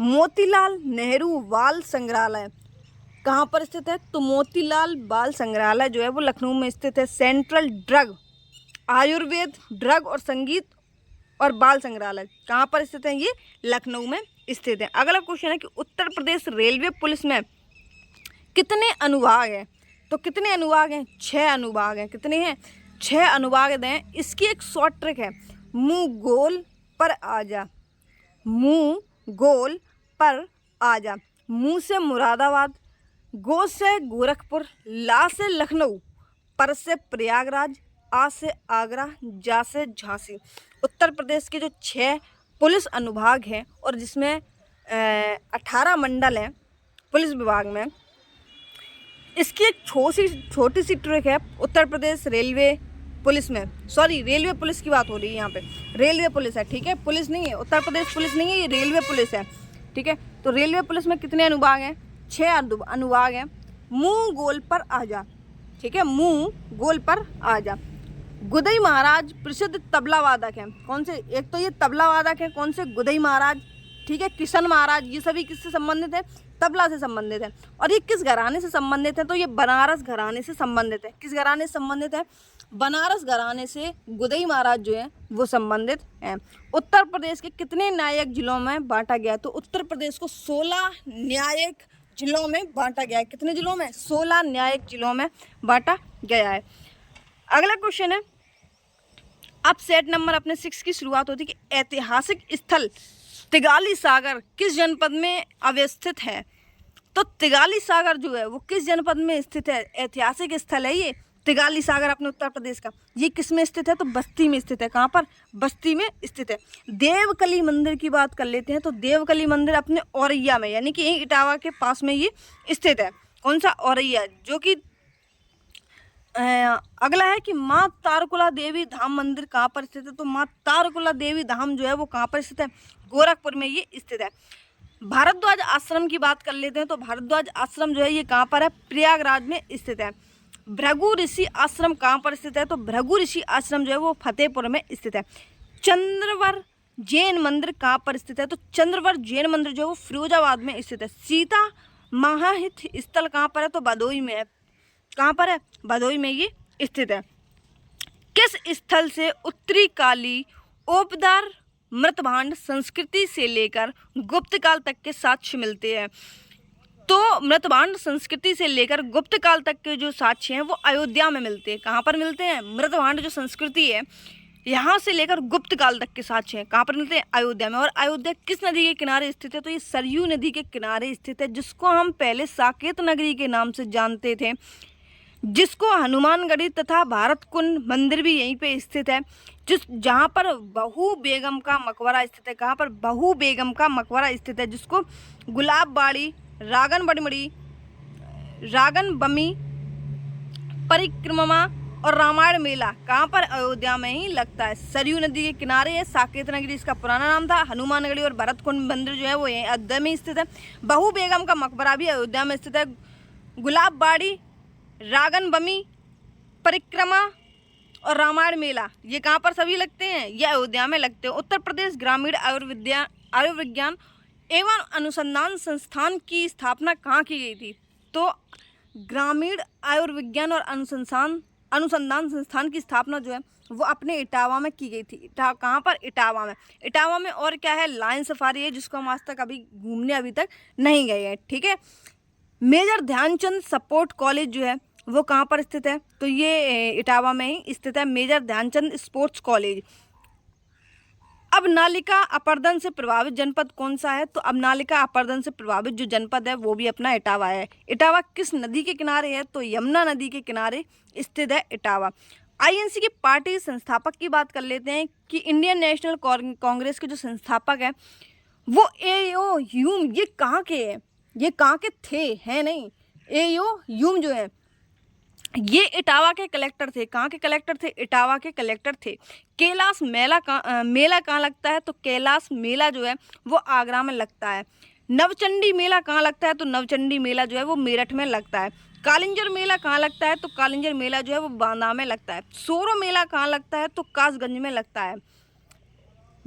Speaker 1: मोतीलाल नेहरू बाल संग्रहालय कहाँ पर स्थित है? तो मोतीलाल बाल संग्रहालय जो है वो लखनऊ में स्थित है। सेंट्रल ड्रग, आयुर्वेद, ड्रग और संगीत और बाल संग्रहालय कहाँ पर स्थित है? ये लखनऊ में स्थित है। अगला क्वेश्चन है कि उत्तर प्रदेश रेलवे पुलिस में कितने अनुभाग हैं? तो कितने अनुभाग हैं? 6 अनुभाग हैं। कितने हैं? 6 अनुभाग हैं। इसकी एक शॉर्ट ट्रिक है, मुंह गोल पर आजा, मुंह गोल पर आजा। मुंह से मुरादाबाद, गो से गोरखपुर, ला से लखनऊ, पर से प्रयागराज, आ से आगरा, जा से झांसी। उत्तर प्रदेश के जो 6 पुलिस अनुभाग हैं और जिसमें 18 मंडल हैं पुलिस विभाग में, इसकी एक छोटी सी ट्रिक है उत्तर प्रदेश रेलवे पुलिस में। सॉरी, रेलवे पुलिस की बात हो रही है यहाँ पे, रेलवे पुलिस है, ठीक है, पुलिस नहीं है, उत्तर प्रदेश पुलिस नहीं है, ये रेलवे पुलिस है, ठीक है। तो रेलवे पुलिस में कितने अनुभाग हैं? 6 अनुभाग हैं। मुंह गोल पर आजा, ठीक है, मुंह गोल पर आजा। गुदई महाराज प्रसिद्ध तबला वादक हैं। कौन से? एक तो ये तबला वादक है, कौन से? गुदई महाराज, ठीक है, किशन महाराज, ये सभी किससे संबंधित है? तबला से संबंधित है। और ये किस घराने से संबंधित है? तो ये बनारस घराने से संबंधित है। किस घराने से संबंधित है? बनारस घराने से गुदई महाराज जो है वो संबंधित हैं। उत्तर प्रदेश के कितने न्यायिक जिलों में बांटा गया? तो उत्तर प्रदेश को 16 न्यायिक जिलों में बांटा गया है। कितने जिलों में? 16 न्यायिक जिलों में बांटा गया है। अगला क्वेश्चन है, अब सेट नंबर अपने 6 की शुरुआत होती है कि ऐतिहासिक स्थल तिगाली सागर किस जनपद में अवस्थित है? तो तिगाली सागर जो है वो किस जनपद में स्थित है? ऐतिहासिक स्थल है ये तिगाली सागर अपने उत्तर प्रदेश का। ये किस में स्थित है? तो बस्ती में स्थित है। कहाँ पर? बस्ती में स्थित है। देवकली मंदिर की बात कर लेते हैं। तो देवकली मंदिर अपने औरैया में, यानी कि यही इटावा के पास में ये स्थित है। कौन सा? औरैया। जो कि अगला है कि माँ तारकुला देवी धाम मंदिर कहाँ पर स्थित है? तो माँ तारकुला देवी धाम जो है वो कहाँ पर स्थित है? गोरखपुर में ये स्थित है। भारद्वाज आश्रम की बात कर लेते हैं। तो भारद्वाज आश्रम जो है ये कहाँ पर है? प्रयागराज में स्थित है। भृगु ऋषि आश्रम कहाँ पर स्थित है? तो भृगु ऋषि आश्रम जो है वो फतेहपुर में स्थित है। चंद्रवर जैन मंदिर कहाँ पर स्थित है? तो चंद्रवर जैन मंदिर जो है वो फिरोजाबाद में स्थित है। सीता महाहित स्थल कहाँ पर है? तो भदोई में है। कहाँ पर है? भदोई में ये स्थित है। किस स्थल से उत्तरी काली ओपदार मृतभांड संस्कृति से लेकर गुप्त काल तक के साक्ष्य मिलते हैं? तो मृतभांड संस्कृति से लेकर गुप्त काल तक के जो साक्ष्य हैं वो अयोध्या में मिलते हैं। कहाँ पर मिलते हैं? मृतभांड जो संस्कृति है यहाँ से लेकर गुप्त काल तक के साक्ष्य हैं कहाँ पर मिलते हैं? अयोध्या में। और अयोध्या किस नदी के किनारे स्थित है? तो ये सरयू नदी के किनारे स्थित है, जिसको हम पहले साकेत नगरी के नाम से जानते थे, जिसको हनुमानगढ़ी तथा भारत कुंड मंदिर भी यहीं पे स्थित है, जहाँ पर बहू बेगम का मकबरा स्थित है। कहाँ पर? बहू बेगम का मकबरा स्थित है, जिसको गुलाबबाड़ी, रागन बमी परिक्रमा और रामायण मेला कहाँ पर? अयोध्या में ही लगता है। सरयू नदी के किनारे है साकेत नगरी, इसका पुराना नाम था। हनुमानगढ़ी और भरत कुंड मंदिर जो है वो यहीं अयोध्या में स्थित है। बहू बेगम का मकबरा भी अयोध्या में स्थित है। गुलाबबाड़ी, रागन बमी परिक्रमा और रामायण मेला ये कहाँ पर सभी लगते हैं? ये अयोध्या में लगते हैं। उत्तर प्रदेश ग्रामीण आयुर्विज्ञान एवं अनुसंधान संस्थान की स्थापना कहाँ की गई थी? तो ग्रामीण आयुर्विज्ञान और अनुसंधान संस्थान की स्थापना जो है वो अपने इटावा में की गई थी। कहाँ पर? इटावा में। इटावा में और क्या है? लायन सफारी है, जिसको हम आज तक घूमने अभी तक नहीं गए हैं, ठीक है। मेजर ध्यानचंद स्पोर्ट कॉलेज जो है वो कहाँ पर स्थित है? तो ये इटावा में ही स्थित है, मेजर ध्यानचंद स्पोर्ट्स कॉलेज। अब नालिका अपर्दन से प्रभावित जनपद कौन सा है? तो अब नालिका अपर्दन से प्रभावित जो जनपद है वो भी अपना इटावा है। इटावा किस नदी के किनारे है? तो यमुना नदी के किनारे स्थित है इटावा। आईएनसी की पार्टी संस्थापक की बात कर लेते हैं कि इंडियन नेशनल कांग्रेस के जो संस्थापक हैं वो एओ ह्यूम। ये कहाँ के हैं? ये कहाँ के थे? हैं नहीं। एओ ह्यूम जो है ये इटावा के कलेक्टर थे। कहाँ के कलेक्टर थे? इटावा के कलेक्टर थे। कैलाश मेला कहाँ लगता है? तो कैलाश मेला जो है वो आगरा में लगता है। नवचंडी मेला कहाँ लगता है? तो नवचंडी मेला जो है वो मेरठ में लगता है। कालिंजर मेला कहाँ लगता है? तो कालिंजर मेला जो है वो बांदा में लगता है। सोरो मेला कहाँ लगता है? तो कासगंज में लगता है।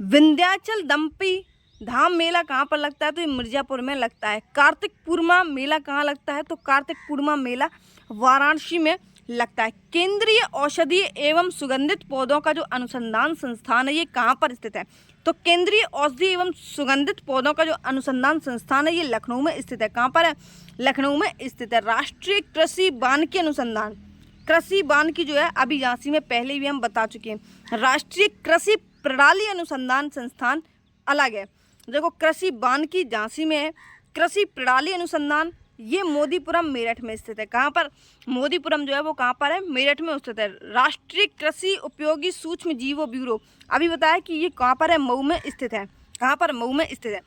Speaker 1: विंध्याचल दंपी धाम मेला कहाँ पर लगता है? तो ये मिर्जापुर में लगता है। कार्तिक पूर्णिमा मेला कहाँ लगता है? तो कार्तिक पूर्णिमा मेला वाराणसी में लगता है। केंद्रीय औषधीय एवं सुगंधित पौधों का जो अनुसंधान संस्थान है ये कहाँ पर स्थित है? तो केंद्रीय औषधीय एवं सुगंधित पौधों का जो अनुसंधान संस्थान है ये लखनऊ में स्थित है। कहाँ पर है? लखनऊ में स्थित है। राष्ट्रीय कृषि वानिकी अनुसंधान, कृषि वानिकी जो है अभी झांसी में पहले भी हम बता चुके हैं। राष्ट्रीय कृषि प्रणाली अनुसंधान संस्थान अलग है। देखो कृषि वानिकी झांसी में है, कृषि प्रणाली अनुसंधान ये मोदीपुरम मेरठ में स्थित है। कहाँ पर? मोदीपुरम जो है वो कहाँ पर है? मेरठ में स्थित है। राष्ट्रीय कृषि उपयोगी सूक्ष्म जीवो ब्यूरो अभी बताया कि ये कहाँ पर है? मऊ में स्थित है। कहाँ पर? मऊ में स्थित है।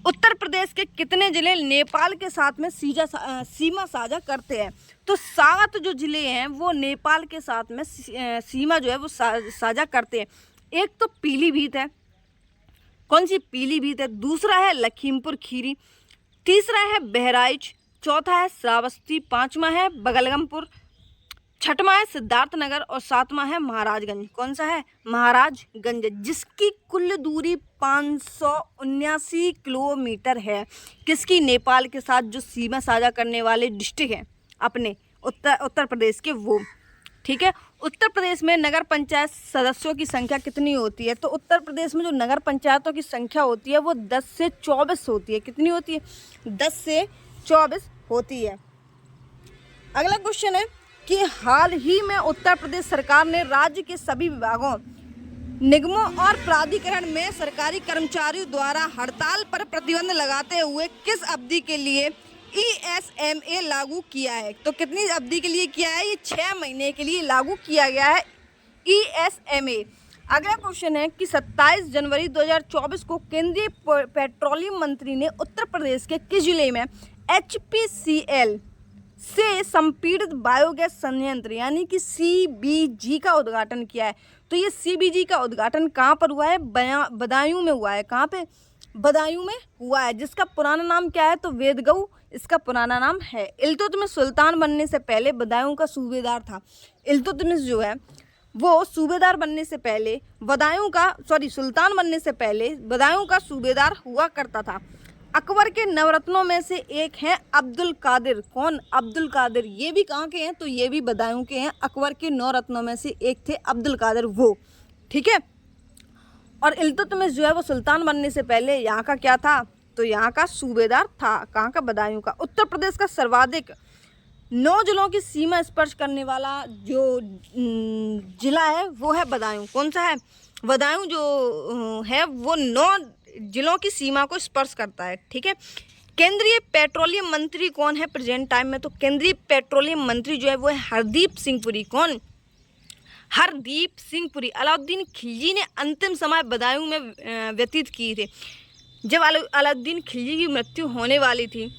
Speaker 1: उत्तर प्रदेश के कितने जिले नेपाल के साथ में सीमा साझा करते हैं? तो 7 जो जिले हैं वो नेपाल के साथ में सीमा जो है वो साझा करते हैं। एक तो पीलीभीत है। कौन सी? पीलीभीत है। दूसरा है लखीमपुर खीरी, तीसरा है बहराइच, चौथा है श्रावस्ती, पांचवा है बगलमपुर, छठवां है सिद्धार्थनगर और सातवां है महाराजगंज। कौन सा है? महाराजगंज, जिसकी कुल दूरी 579 किलोमीटर है। किसकी? नेपाल के साथ जो सीमा साझा करने वाले डिस्ट्रिक्ट हैं अपने उत्तर प्रदेश के वो। ठीक है। उत्तर प्रदेश में नगर पंचायत सदस्यों की संख्या कितनी होती है? तो उत्तर प्रदेश में जो नगर पंचायतों की संख्या होती है वो 10 से 24 होती है। कितनी होती है? 10 से 24 होती है। अगला क्वेश्चन है कि हाल ही में उत्तर प्रदेश सरकार ने राज्य के सभी विभागों, निगमों और प्राधिकरण में सरकारी कर्मचारियों द्वारा हड़ताल पर प्रतिबंध लगाते हुए किस अवधि के लिए ESMA लागू किया है? तो कितनी अवधि के लिए किया है? ये 6 महीने के लिए लागू किया गया है ESMA। अगला क्वेश्चन है कि 27 जनवरी 2024 को केंद्रीय पेट्रोलियम मंत्री ने उत्तर प्रदेश के किस जिले में HPCL से संपीड़ित बायोगैस संयंत्र यानी कि CBG का उद्घाटन किया है? तो ये CBG का उद्घाटन कहाँ पर हुआ है? बदायूं में हुआ है। कहाँ पे? बदायूं में हुआ है, जिसका पुराना नाम क्या है? तो वेदगऊ इसका पुराना नाम है। इल्तुतमिश सुल्तान बनने से पहले बदायूं का सूबेदार था। इल्तुतमिश जो है वो सूबेदार बनने से पहले सुल्तान बनने से पहले बदायूं का सूबेदार हुआ करता था। अकबर के नवरत्नों में से एक हैं अब्दुल कादिर। कौन? अब्दुल कादिर। ये भी कहाँ के हैं? तो ये भी बदायूं के हैं। अकबर के 9 रत्नों में से एक थे अब्दुल कादिर वो। ठीक है। और इल्तुतमिश जो है वो सुल्तान बनने से पहले यहाँ का क्या था? तो यहाँ का सूबेदार था। कहाँ का? बदायूं का। उत्तर प्रदेश का सर्वाधिक 9 जिलों की सीमा स्पर्श करने वाला जो जिला है वो है बदायूं। कौन सा है? बदायूं जो है वो 9 जिलों की सीमा को स्पर्श करता है। ठीक है। केंद्रीय पेट्रोलियम मंत्री कौन है प्रेजेंट टाइम में? तो केंद्रीय पेट्रोलियम मंत्री जो है वो है हरदीप सिंह पुरी। कौन? हरदीप सिंह पुरी। अलाउद्दीन खिलजी ने अंतिम समय बदायूं में व्यतीत किए थे। जब अलाउद्दीन खिलजी की मृत्यु होने वाली थी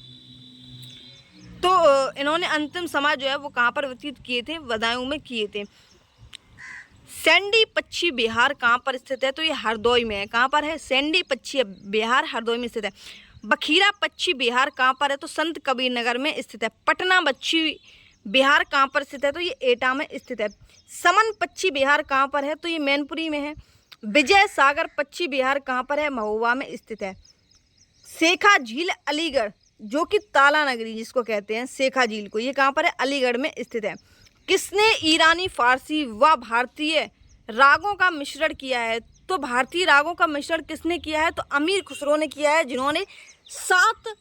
Speaker 1: तो इन्होंने अंतिम समय जो है वो कहाँ पर व्यतीत किए थे? बदायूं में किए थे। सैंडी पश्चिम बिहार कहाँ पर स्थित है? तो ये हरदोई में है। कहाँ पर है? सैंडी पश्चिम बिहार हरदोई में स्थित है। बखीरा पश्चिम बिहार कहाँ पर है? तो संत कबीर नगर में स्थित है। पटना पश्चिम बिहार कहाँ पर स्थित है? तो ये एटा में स्थित है। समन पश्चिम बिहार कहाँ पर है? तो ये मैनपुरी में है। विजय सागर पश्चिम बिहार कहाँ पर है? महुआ में स्थित है। शेखा झील अलीगढ़ जो कि ताला नगरी जिसको कहते हैं शेखा झील को, ये कहाँ पर है? अलीगढ़ में स्थित है। किसने ईरानी, फारसी व भारतीय रागों का मिश्रण किया है? तो भारतीय रागों का मिश्रण किसने किया है? तो अमीर खुसरो ने किया है, जिन्होंने 7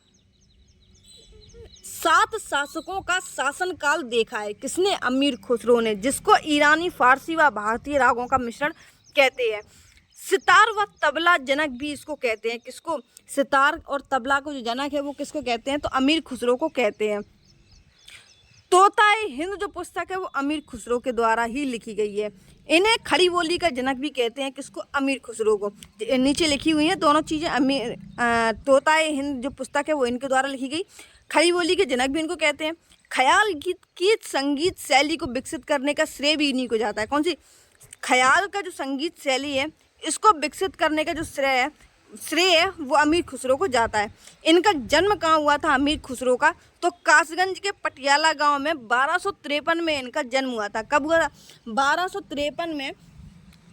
Speaker 1: शासकों का शासनकाल देखा है। किसने? अमीर खुसरो ने, जिसको ईरानी, फारसी व भारतीय रागों का मिश्रण कहते हैं। सितार व तबला जनक भी इसको कहते हैं। किसको? सितार और तबला को जो जनक है वो किसको कहते हैं? तो अमीर खुसरो को कहते हैं। तोताए हिंद जो पुस्तक है वो अमीर खुसरो के द्वारा ही लिखी गई है। इन्हें खड़ी बोली का जनक भी कहते हैं। किसको? अमीर खुसरो को। नीचे लिखी हुई है दोनों चीज़ें। तोताए हिंद जो पुस्तक है वो इनके द्वारा लिखी गई। खड़ी बोली के जनक भी इनको कहते हैं। ख्याल गीत की संगीत शैली को विकसित करने का श्रेय भी इन्हीं को जाता है। कौन सी? ख्याल का जो संगीत शैली है इसको विकसित करने का जो श्रेय है वो अमीर खुसरो को जाता है। इनका जन्म कहाँ हुआ था अमीर खुसरो का? तो कासगंज के पटियाला गांव में 1253 में इनका जन्म हुआ था। कब हुआ था? 1253 में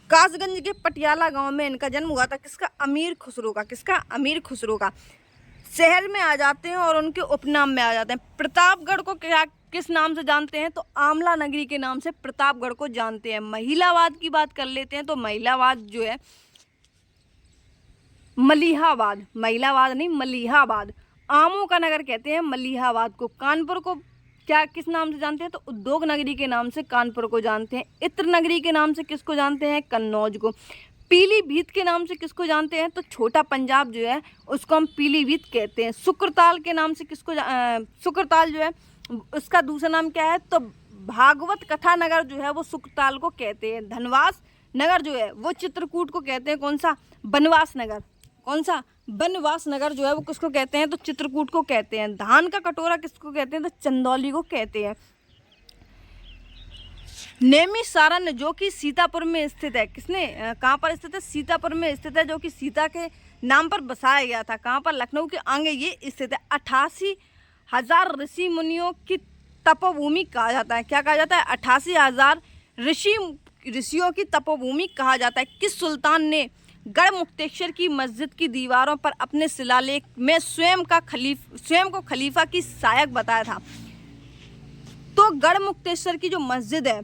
Speaker 1: कासगंज के पटियाला गांव में इनका जन्म हुआ था। किसका? अमीर खुसरो का। किसका? अमीर खुसरो का। शहर में आ जाते हैं और उनके उपनाम में आ जाते हैं। प्रतापगढ़ को क्या किस नाम से जानते हैं? तो आमला नगरी के नाम से प्रतापगढ़ को जानते हैं। महिलावाद की बात कर लेते हैं तो महिलावाद जो है मलिहाबाद, महिलावाद नहीं मलिहाबाद, आमों का नगर कहते हैं मलिहाबाद को। कानपुर को क्या किस नाम से जानते हैं? तो उद्योग नगरी के नाम से कानपुर को जानते हैं। इत्र नगरी के नाम से किसको जानते हैं? कन्नौज को। पीलीभीत के नाम से किसको जानते हैं? तो छोटा पंजाब जो है उसको हम पीलीभीत कहते हैं। शुक्रताल के नाम से किसको शुक्रताल जो है उसका दूसरा नाम क्या है? तो भागवत कथा नगर जो है वो शुक्रताल को कहते हैं। धनवास नगर जो है वो चित्रकूट को कहते हैं। कौन सा? बनवास नगर। कौन सा? बनवास नगर जो है वो किसको कहते हैं? तो चित्रकूट को कहते हैं। धान का कटोरा किसको कहते हैं? तो चंदौली को कहते हैं। नैमिषारण्य जो कि सीतापुर में स्थित है। किसने कहाँ पर स्थित है? सीतापुर में स्थित है, जो कि सीता के नाम पर बसाया गया था। कहाँ पर? लखनऊ के आगे ये स्थित है। 88,000 ऋषि मुनियों की तपोभूमि कहा जाता है। क्या कहा जाता है? 88,000 ऋषियों की तपोभूमि कहा जाता है। किस सुल्तान ने गढ़मुक्तेश्वर की मस्जिद की दीवारों पर अपने शिलालेख में स्वयं को खलीफा की सहायक बताया था? तो गढ़मुक्तेश्वर की जो मस्जिद है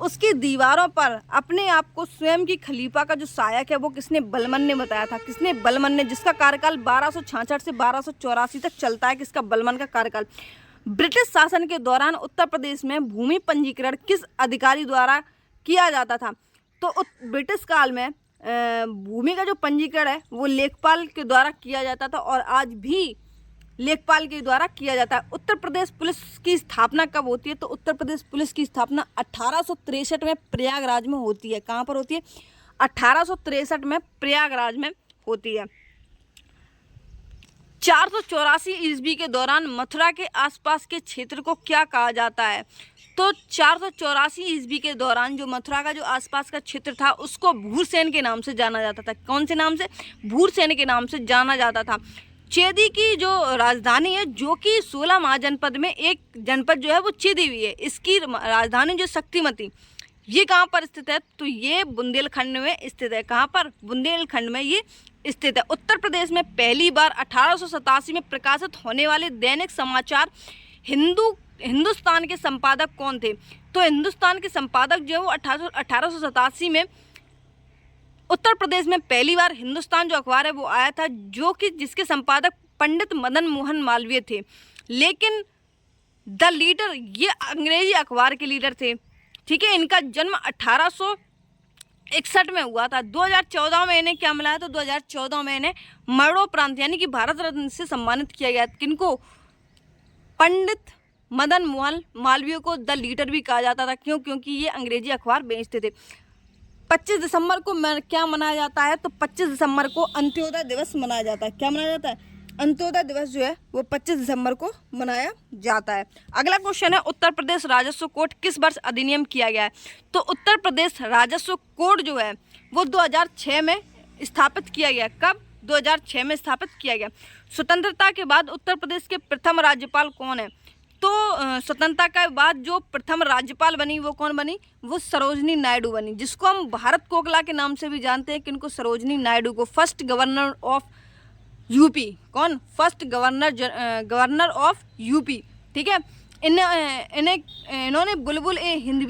Speaker 1: उसकी दीवारों पर अपने आप को स्वयं की खलीफा का जो सहायक है वो किसने? बलमन ने बताया था। किसने? बलमन ने, जिसका कार्यकाल 1266 से 1284 तक चलता है। किसका? बलमन का कार्यकाल। ब्रिटिश शासन के दौरान उत्तर प्रदेश में भूमि पंजीकरण किस अधिकारी द्वारा किया जाता था? तो ब्रिटिश काल में भूमि का जो पंजीकरण है वो लेखपाल के द्वारा किया जाता था और आज भी लेखपाल के द्वारा किया जाता है। उत्तर प्रदेश पुलिस की स्थापना कब होती है? तो उत्तर प्रदेश पुलिस की स्थापना 1863 में प्रयागराज में होती है। कहाँ पर होती है? 1863 में प्रयागराज में होती है। 484 ईस्वी के दौरान मथुरा के आसपास के क्षेत्र को क्या कहा जाता है? तो 484 ईस्वी के दौरान जो मथुरा का जो आसपास का क्षेत्र था उसको भूरसेन के नाम से जाना जाता था। कौन से नाम से? भूरसेन के नाम से जाना जाता था। चेदी की जो राजधानी है, जो कि 16 महाजनपद में एक जनपद जो है वो चेदी हुई है, इसकी राजधानी जो शक्तिमती, ये कहाँ पर स्थित है? तो ये बुंदेलखंड में स्थित है। कहाँ पर? बुंदेलखंड में ये स्थित है। उत्तर प्रदेश में पहली बार 1887 में प्रकाशित होने वाले दैनिक समाचार हिंदुस्तान के संपादक कौन थे? तो हिंदुस्तान के संपादक जो है वो 1887 में उत्तर प्रदेश में पहली बार हिंदुस्तान जो अखबार है वो आया था, जो कि जिसके संपादक पंडित मदन मोहन मालवीय थे। लेकिन द लीडर ये अंग्रेजी अखबार के लीडर थे। ठीक है, इनका जन्म 1861 में हुआ था। 2014 में इन्हें क्या मिला है? तो 2014 में इन्हें मरणोपरांत यानी कि भारत रत्न से सम्मानित किया गया। किनको? पंडित मदन मोहन मालवीय को द लीडर भी कहा जाता था। क्यों? क्योंकि ये अंग्रेजी अखबार बेचते थे। 25 दिसंबर को क्या मनाया जाता है? तो 25 दिसंबर को अंत्योदय दिवस मनाया जाता है। क्या मनाया जाता है? अंत्योदय दिवस जो है वो 25 दिसंबर को मनाया जाता है। अगला क्वेश्चन है, उत्तर प्रदेश राजस्व कोड किस वर्ष अधिनियम किया गया है? तो उत्तर प्रदेश राजस्व कोड जो है वो 2006 में स्थापित किया गया। कब? 2006 में स्थापित किया गया। स्वतंत्रता के बाद उत्तर प्रदेश के प्रथम राज्यपाल कौन है? तो स्वतंत्रता के बाद जो प्रथम राज्यपाल बनी वो कौन बनी? वो सरोजनी नायडू बनी, जिसको हम भारत कोकला के नाम से भी जानते हैं। किनको? सरोजनी नायडू को। First governor of UP. कौन? First governor of UP. ठीक है, इन्होंने बुलबुल ए हिंद भी